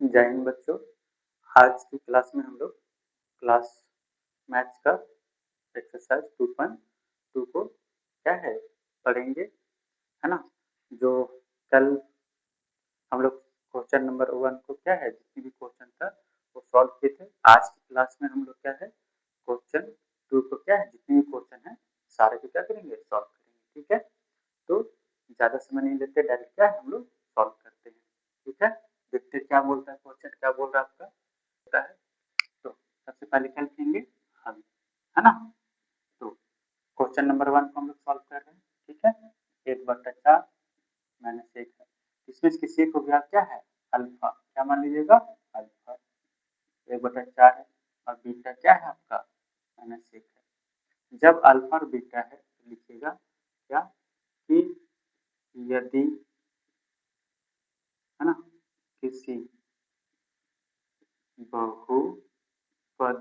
जय हिंद बच्चों। आज की क्लास में हम लोग क्लास मैथ्स का एक्सरसाइज 2.2 को क्या है पढ़ेंगे, है ना। जो कल हम लोग क्वेश्चन नंबर 1 को क्या है जितनी भी क्वेश्चन था वो सॉल्व किए थे। आज की क्लास में हम लोग क्या है क्वेश्चन 2 को क्या है जितनी भी क्वेश्चन है सारे को क्या करेंगे सॉल्व करेंगे। ठीक है, तो ज्यादा समय नहीं लेते, डायरेक्ट क्या है हम लोग सॉल्व करते हैं। ठीक है, देखते क्या बोलता है क्वेश्चन, क्या बोल रहा है आपका होता है। तो सबसे पहले क्या लिखेंगे हल, है ना। तो क्वेश्चन नंबर 1 को हम लोग सॉल्व कर रहे हैं। ठीक है, 1/4 -1 है, इसमें किसी को भी आप क्या है अल्फा क्या मान लीजिएगा, अल्फा 1/4 है और बीटा क्या है आपका -1 है। जब अल्फा और बीटा है तो लिखिएगा क्या कि यदि, है ना, किसी बहुपद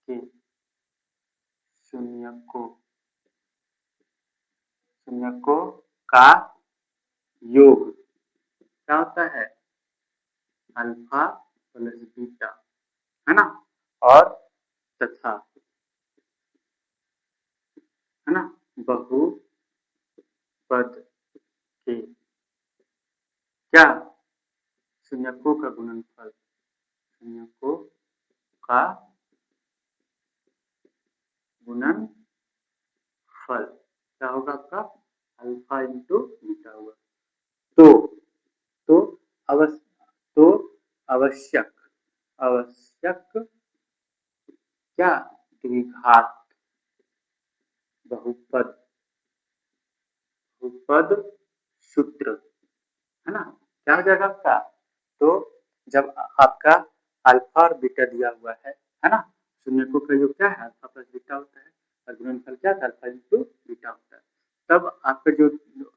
के शून्यकों का योग क्या होता है अल्फा प्लस बीटा, है ना, और तथा, है ना, बहुपद के क्या शून्यकों का गुणनफल, शून्यकों का गुणनफल क्या होगा आपका अल्फा इंटू बीटा होगा। तो तो अवश्य तो आवश्यक आवश्यक क्या द्विघात बहुपद बहुपद सूत्र, है ना, क्या हो जाएगा आपका। तो जब आपका अल्फा और बीटा दिया हुआ है ना, शून्यकों का योग क्या है अल्फा प्लस बीटा होता है और गुणनफल क्या था अल्फा इंटू बीटा होता है। तब आपका जो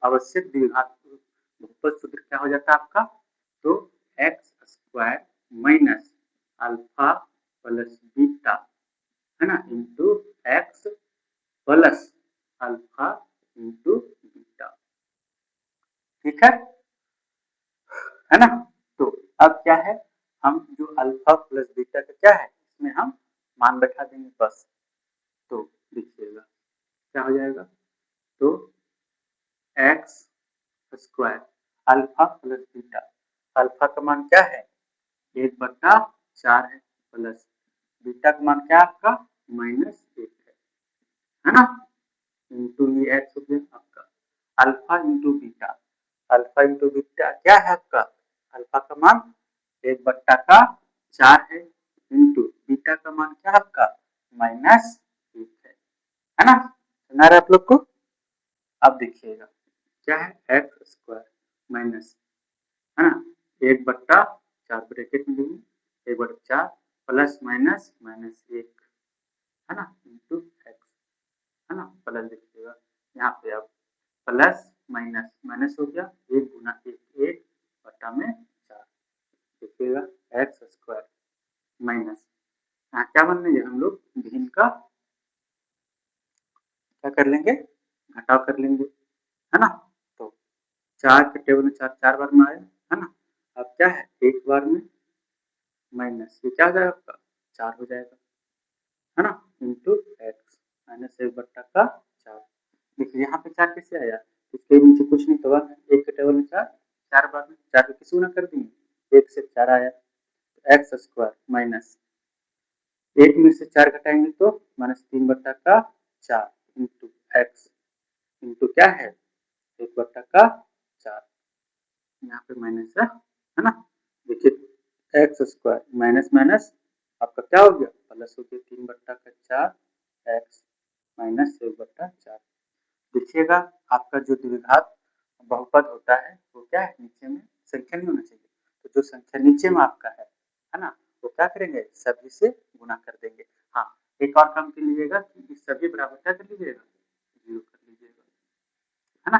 आवश्यक द्विघात बहुपद सूत्र क्या हो जाता है आपका, तो x square minus alpha plus beta, है ना, into x plus alpha into beta. ठीक है ना। तो अब क्या है हम जो अल्फा प्लस बीटा का क्या है इसमें हम मान बैठा देंगे बस। तो देखिएगा क्या हो जाएगा, तो x square alpha plus beta, alpha का मान क्या है 1/4 है प्लस बीटा का मान क्या है आपका -1 है ना, इंटू ये एक्स हो गया आपका alpha into beta, alpha into beta क्या है आपका अल्फा का मान 1/4 है इंटू बीटा का मान क्या है आपका -1 है ना। सुना रहे आप लोग को। अब देखिएगा क्या है एक्स स्क्वायर माइनस, है ना, 1/4 ब्रैकेट में देंगे 1/4 प्लस माइनस -1, है ना, इंटू एक्स, है ना, प्लस देखिएगा यहाँ पे अब प्लस माइनस माइनस हो गया 1 गुना 1 1/4 देखिएगा एक्स स्क्वायर माइनस, यहाँ क्या बन रही है हम लोग भिन्न का क्या कर लेंगे घटाव कर लेंगे, है ना। तो 4 के टेबल में 4 4 बार में आया, है ना। अब क्या है एक बार में माइनस ये क्या हो जाएगा आपका 4 हो जाएगा, है ना, इंटू एक्स -1/4। देखिए यहाँ पे 4 कैसे आया, इसके नीचे कुछ नहीं तो 1 के टेबल में 4 4 बार में 4 को किसी गुना कर देंगे 1 से 4 आया, एक्स स्क्वायर माइनस 1 में से 4 घटाएंगे तो -3/4 इंटू एक्स इंटू क्या है 1/4, यहाँ पे माइनस है ना। देखिए एक्स स्क्वायर माइनस माइनस आपका क्या हो गया प्लस हो गया 3/4 एक्स -1/4। देखिएगा आपका जो द्विघात बहुपद होता है वो क्या है नीचे में संख्या नहीं होना चाहिए, तो जो संख्या नीचे में आपका है ना, वो क्या करेंगे सभी से गुना कर देंगे। हाँ एक और काम कर लीजिएगा कि सभी बराबर क्या कर लीजिएगा 0 कर लीजिएगा, है ना।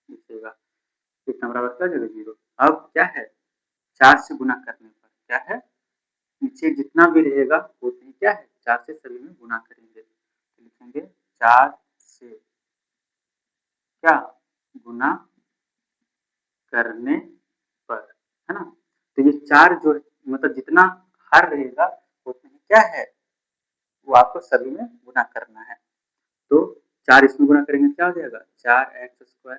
देखिएगा कितना बराबर क्या हो जाएगा 0। अब क्या है 4 से गुना करने पर क्या है नीचे जितना भी रहेगा वो भी क्या है 4 से सभी में गुना करेंगे, तो लिखेंगे 4 से क्या गुना करने पर, है ना। तो ये 4 जो मतलब जितना हर रहेगा उतना ही क्या है, वो आपको सभी में गुना करना है। तो 4 इसमें गुना करेंगे क्या हो जाएगा 4x²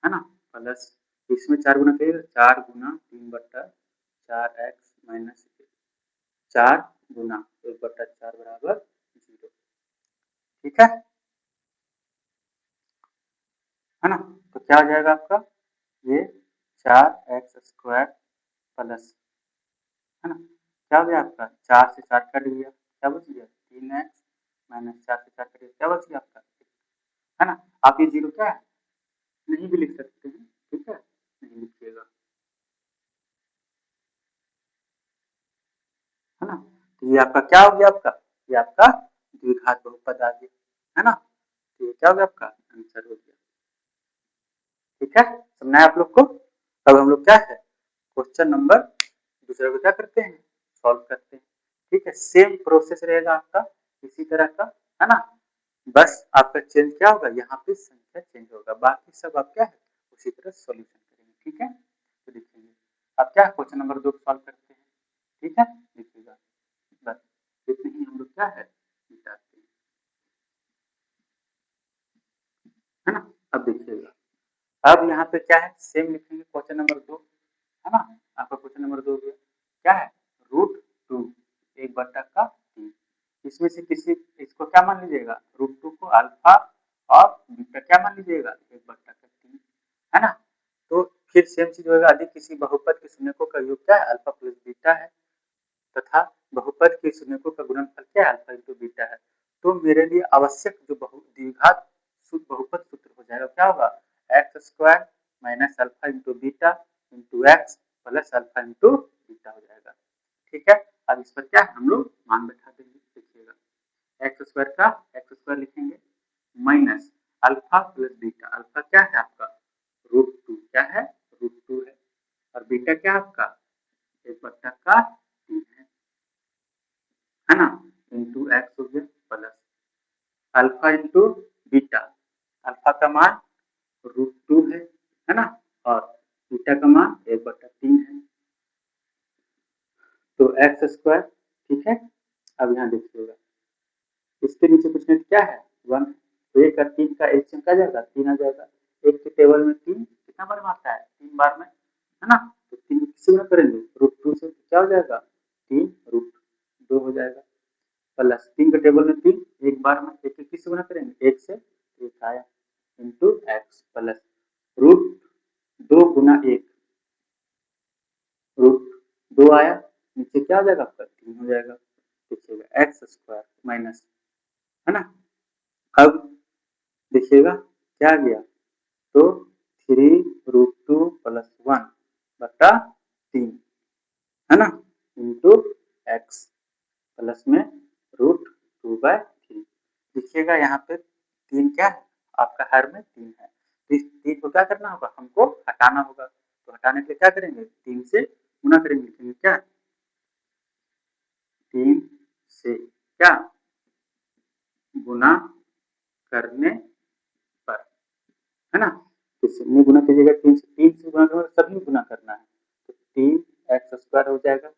है ना, प्लस इसमें 4 गुना करिएगा 4 गुना 3/4x माइनस 4 गुना 1/4 बराबर 0। ठीक है ना। तो क्या हो जाएगा आपका ये 4x² प्लस है ना, क्या हो गया आपका 4 से 4 कट गया, क्या बच गया 3x माइनस 4 से 4 कट गया, क्या बच गया आपका, है ना। आप ये जीरो क्या है नहीं भी लिख सकते हैं, ठीक है, नहीं लिखिएगा, है ना। तो ये आपका क्या हो गया, आपका ये आपका द्विघात बहुपद आ गया, है ना। तो ये क्या हो गया आपका आंसर हो गया। ठीक है, समझना है आप लोग को। अब हम लोग क्या है क्वेश्चन नंबर दूसरे को क्या करते हैं सॉल्व करते हैं। ठीक है, सेम प्रोसेस रहेगा आपका इसी तरह का, है ना। बस आपका चेंज क्या होगा, यहाँ पे संख्या चेंज होगा, बाकी सब आप क्या है उसी तरह सॉल्यूशन करेंगे। ठीक है, तो देखिए अब क्या क्वेश्चन नंबर 2 सॉल्व करते हैं। ठीक है, देखिएगा बस इतने ही हम लोग क्या है मिटाते हैं, है ना। अब देखिएगा अब यहाँ पे क्या है सेम लिखेंगे क्वेश्चन नंबर 2, है ना। आपका क्वेश्चन नंबर 2 गया क्या है √2 1/3, इसमें से किसी इसको क्या मान लीजिएगा √2 को अल्फा और बीटा क्या मान लीजिएगा 1/3, है ना। तो फिर सेम चीज होगा यदि किसी बहुपद के शून्यकों का योग क्या है अल्फा प्लस बीटा है तथा बहुपद के शून्यकों का गुणनफल क्या है अल्फा इंटू बीटा है, तो मेरे लिए आवश्यक जो द्विघात बहुपद सूत्र हो जाएगा क्या होगा x² minus alpha into beta into x plus alpha into beta हो जाएगा। ठीक है, अब इस पर क्या हम लोग मान बैठा देंगे, देखिएगा x² लिखेंगे minus alpha plus beta, alpha क्या है आपका √2 क्या है √2 है और बीटा क्या है आपका 1/3 है ना, इंटू एक्स हो गया plus alpha into beta, alpha का मान √2 है ना, और बीटा का मान 1/3 है, तो x²। ठीक है, अब यहाँ देखिएगा इसके नीचे कुछ नहीं क्या है 1, तो 1 और 3 का एलसीएम क्या जाएगा 3 आ जाएगा, एक के टेबल में 3 कितना बार में आता है 3 बार में, है ना। तो 3 किससे गुना करेंगे √2 से, क्या हो जाएगा 3√2 हो जाएगा प्लस 3 के टेबल में 3 एक बार में, एक किससे गुना करेंगे 1 से, 1 आया इंटू एक्स प्लस √2 गुना 1 √2 आया, नीचे क्या हो जाएगा आपका 3 हो जाएगा, देखिएगा x² माइनस, है ना। अब देखिएगा क्या आ गया, तो 3√2 प्लस 1/3 है ना इंटू एक्स प्लस में √2/3। देखिएगा यहाँ पे 3 क्या है आपका हर में 3 है, तो इस 3 को क्या करना होगा हमको हटाना होगा, तो हटाने के लिए क्या करेंगे 3 से गुना करेंगे, लिखेंगे क्या 3 से क्या गुना करने पर, है ना। इसमें गुना कीजिएगा 3 से गुना करो सभी में गुना करना है, तो 3x² हो जाएगा,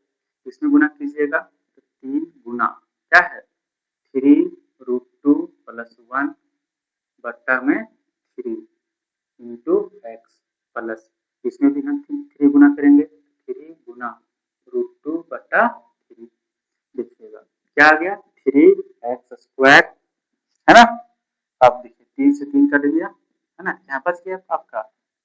इसमें गुना कीजिएगा तो 3 गुना क्या है 3√2 प्लस 1 बट्टा में 3 इंटू एक्स प्लस इसमें भी हम 3 गुना करेंगे 3 गुना √2/3, देखिएगा क्या आ गया 3x² है ना। अब देखिए 3 से 3 कट गया, है ना, यहाँ बच गया आपका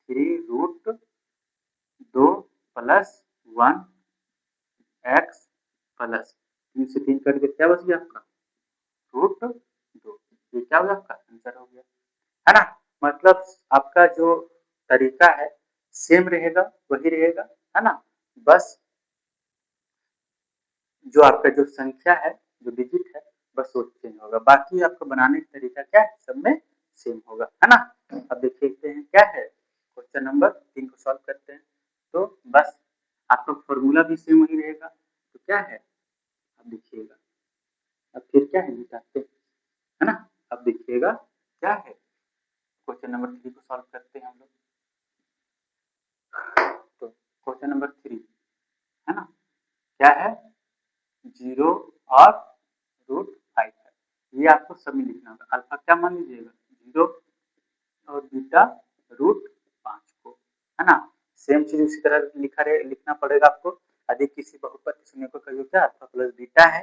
3√2 प्लस 1x प्लस 3 से 3 कट गया, क्या बच गया आपका √2, ये क्या होगा आपका आंसर हो गया, है ना। मतलब आपका जो तरीका है सेम रहेगा वही रहेगा, है ना। बस जो आपका जो संख्या है जो डिजिट है बस वो चेंज होगा, बाकी आपको बनाने का तरीका क्या है सब में सेम होगा, है ना। अब देखते हैं क्या है क्वेश्चन नंबर 3 को सॉल्व करते हैं, तो बस आपका फॉर्मूला भी सेम वही रहेगा, तो क्या है अब देखिएगा अब फिर क्या है निकालते हैं, है ना। अब देखिएगा क्या है क्वेश्चन नंबर 3 को सॉल्व करते हैं हम लोग, तो क्वेश्चन नंबर 3 क्या है 0 और √5 है। ये आपको सब में लिखना होगा। अल्फा क्या मान लीजिएगा 0 और बीटा √5 को, है ना। सेम चीज उसी तरह लिखना पड़ेगा आपको। यदि किसी बहुपद के शून्य को कहियो क्या अल्फा प्लस बीटा है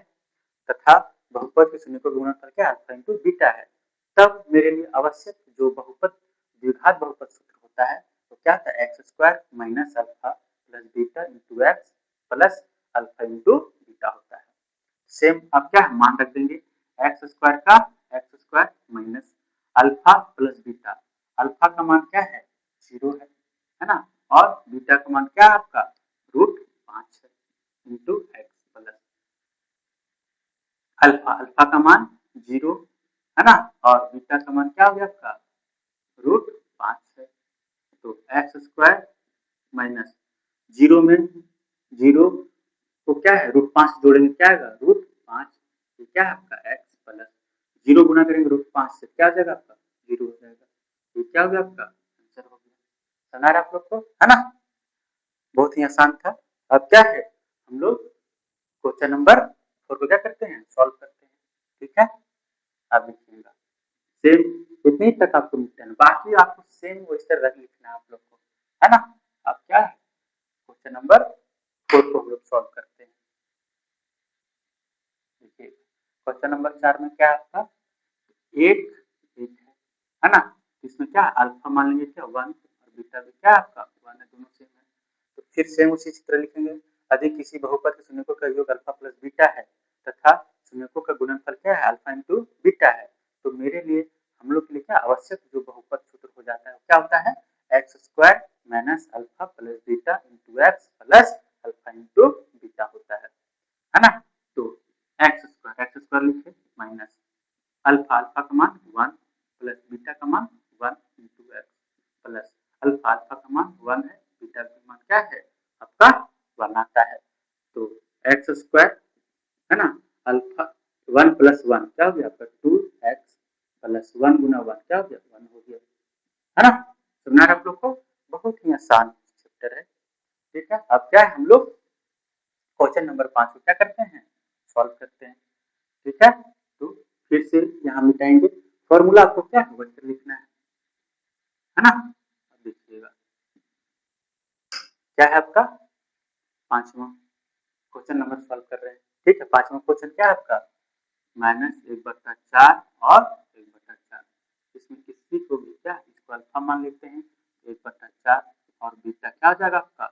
तथा बहुपद के शून्य को गुणनफल क्या अल्फा इंटू बीटा है, तब मेरे लिए आवश्यक जो बहुपद द्विघात बहुपद सूत्र होता है तो क्या था x² minus alpha plus beta into x plus alpha into beta होता है। सेम अब क्या है मान रख देंगे x² का x² minus alpha plus beta. Alpha का मान क्या है 0 है ना, और बीटा का मान क्या है आपका √5 है into x plus alpha. Alpha का मान 0 है ना, और बीटा का मान क्या हो गया आपका √5 है। तो x² माइनस 0 में 0 तो क्या है √5 जोड़ेंगे क्या आएगा √5, ये क्या है आपका x प्लस 0 गुना करेंगे √5 से क्या आ जाएगा आपका 0 हो जाएगा। ये क्या हो गया आपका आंसर हो गया। समझ आ रहा है आप लोग को, है ना। बहुत ही आसान था। अब क्या है हम लोग क्वेश्चन नंबर 4 को क्या करते हैं सॉल्व करते हैं। ठीक है, आप लिखिएगा सेम इतनी तक आपको मिलते हैं, बाकी आपको सेम वैसे तरह लिखना है आप लोग को, है ना। अब क्या है क्वेश्चन नंबर 4 को हम लोग सॉल्व करते हैं। देखिए क्वेश्चन नंबर 4 में क्या है आपका एक है ना, इसमें क्या अल्फा मान लेंगे क्या 1 और बीटा भी क्या आपका 1 है, दोनों सेम है। तो फिर सेम उसी चित्र लिखेंगे। यदि किसी बहुपद के शून्यकों का योग अल्फा प्लस बीटा है तथा शून्यकों का गुणनफल क्या है अल्फा इंटू बीटा है, तो मेरे लिए हम लोग के लिए क्या आवश्यक जो बहुपद सूत्र हो जाता है क्या होता है x² minus alpha plus beta into x plus alpha into beta होता है ना। तो x² लिखे माइनस अल्फा, अल्फा का मान 1 प्लस बीटा का मान 1 into x plus alpha, alpha का मान 1 है, बीटा का मान क्या है आपका 1 आता है। तो x² है ना, अल्फा 1 प्लस 1 क्या हो गया आपका 2x प्लस 1 गुना 1 क्या हो गया 1 हो गया, है ना। सुनना आप लोग को बहुत ही आसान चैप्टर है। ठीक है, अब क्या है हम लोग क्वेश्चन नंबर 5 को क्या करते हैं सॉल्व करते हैं। ठीक है, तो फिर से यहाँ मिटाएंगे फॉर्मूला आपको क्या है वैसे लिखना है ना। अब देखिएगा क्या है आपका 5वां क्वेश्चन नंबर सॉल्व कर रहे हैं। ठीक है, 5वां क्वेश्चन क्या है आपका -1/4 और 1/4। इसमें किसी को भी क्या इसको अल्फा मान लेते हैं 1/4 और बीटा क्या हो जाएगा आपका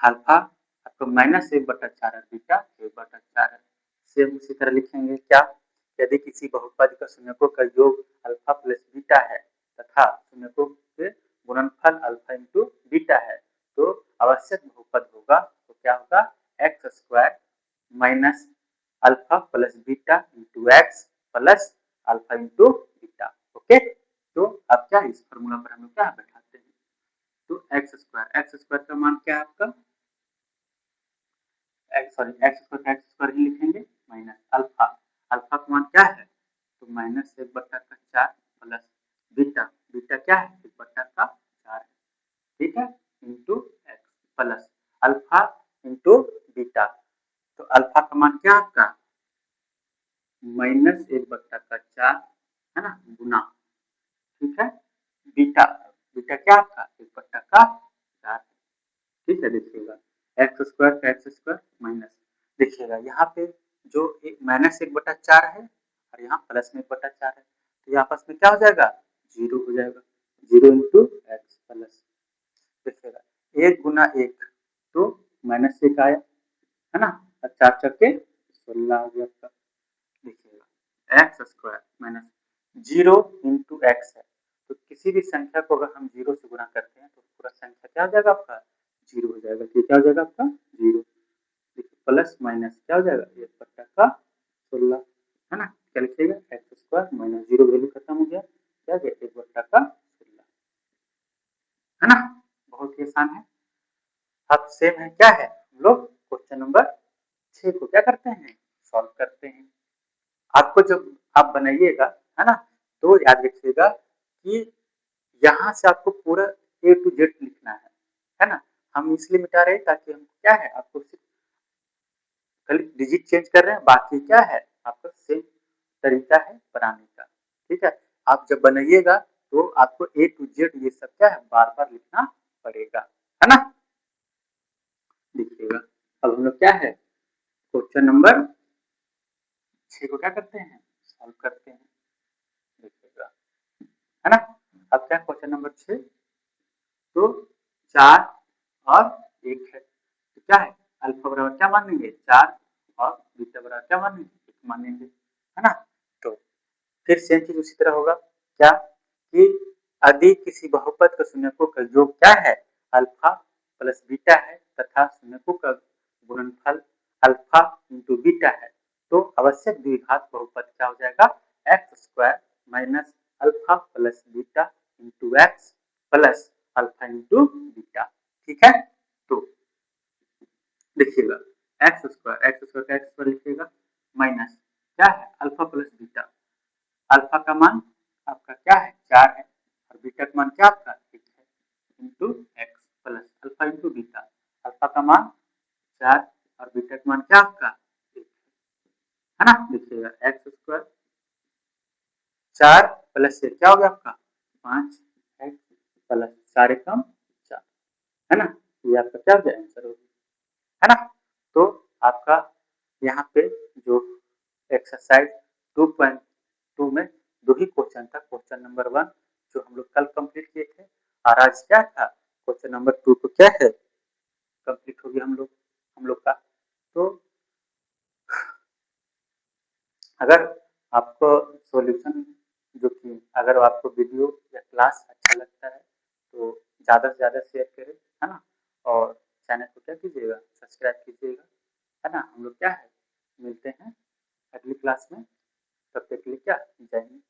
अल्फा आपको -1/4 है, बीटा 1/4 है। सेम उसी तरह लिखेंगे क्या यदि किसी बहुपद का शून्यकों का योग अल्फा प्लस बीटा है तथा शून्यकों के गुणनफल अल्फा इंटू बीटा है तो आवश्यक बहुपद होगा तो क्या होगा x² minus alpha plus beta into x plus alpha into beta. Okay, तो अब क्या इस फॉर्मूला पर हम लोग क्या बैठाते हैं तो x² का मान क्या है आपका x² ही लिखेंगे माइनस अल्फा, अल्फा का मान क्या है तो -1/4 प्लस बीटा, बीटा क्या है 1/4 है। ठीक है, into x plus alpha into beta, तो अल्फा का मान क्या आपका -1/4 है ना गुना, ठीक है बीटा, बीटा क्या आपका 1/4। ठीक है, देखिएगा x² माइनस देखिएगा यहाँ पे जो -1/4 है और यहाँ प्लस में 1/4 है तो ये आपस में क्या हो जाएगा 0 हो जाएगा, 0 इंटू एक्स प्लस देखिएगा 1 गुना 1 तो -1 आया है ना, और 4 चक्के 16 आ गया आपका। देखिएगा x² माइनस 0 इंटू एक्स है तो किसी भी संख्या को अगर हम 0 से गुना करते हैं तो पूरा संख्या क्या हो जाएगा आपका 0 हो जाएगा। तो क्या हो जाएगा आपका 0, देखिए प्लस माइनस क्या हो जाएगा 1/16 है ना, क्या लिखिएगा x² माइनस 0 वैल्यू खत्म हो गया क्या गया 1/16 है ना, बहुत ही आसान है। अब सेम है क्या है हम लोग क्वेश्चन नंबर 6 को क्या करते हैं सॉल्व करते हैं। आपको जब आप बनाइएगा है ना तो याद रखिएगा कि यहाँ से आपको पूरा A to Z लिखना है ना। हम इसलिए मिटा रहे हैं ताकि हम क्या है आपको सिर्फ खाली डिजिट चेंज कर रहे हैं, बाकी क्या है आपका सेम तरीका है बनाने का। ठीक है, आप जब बनाइएगा तो आपको ए टू जेड ये सब क्या है बार बार लिखना पड़ेगा, है ना। देखिएगा अब हम लोग क्या है क्वेश्चन नंबर 6 को क्या करते हैं सॉल्व करते हैं। देखिएगा है ना। अब क्या क्वेश्चन नंबर 6 तो 4 और 1 है तो क्या है अल्फा बराबर क्या मानेंगे 4 और बीटा बराबर क्या मानेंगे 1 मानेंगे, है ना। तो फिर सेम चीज उसी तरह होगा क्या कि यदि किसी बहुपद का शून्यकों का योग क्या है अल्फा प्लस बीटा है तथा शून्यकों का गुणनफल अल्फा इंटू बीटा है तो आवश्यक द्विघात बहुपद क्या हो जाएगा x square minus alpha plus beta into x plus alpha into beta. ठीक है, तो देखिएगा एक्स स्क्वायर लिखिएगा माइनस क्या है अल्फा प्लस बीटा, अल्फा का मान आपका क्या है 4 है और बीटा का मान क्या आपका 1 है into x plus alpha into beta, alpha का मान 4 और बीटा का मान क्या आपका 1 है ना। देखिएगा एक्स स्क्वायर 4 प्लस से क्या हो गया आपका 5 एक्स प्लस 4 एकम 4, है ना। ये आपका क्या हो गया आंसर हो गया, है ना। तो आपका यहाँ पे जो एक्सरसाइज 2.2 में 2 ही क्वेश्चन था, क्वेश्चन नंबर 1 जो हम लोग कल कंप्लीट किए थे और आज क्या था क्वेश्चन नंबर 2 को क्या है कंप्लीट हो गया हम लोग का। तो अगर आपको सॉल्यूशन जो कि अगर आपको वीडियो या क्लास अच्छा लगता है तो ज़्यादा से ज़्यादा शेयर करें, है ना। और चैनल को क्या कीजिएगा सब्सक्राइब कीजिएगा, है ना। हम लोग क्या है मिलते हैं अगली क्लास में, तब तक के लिए क्या जय हिंद।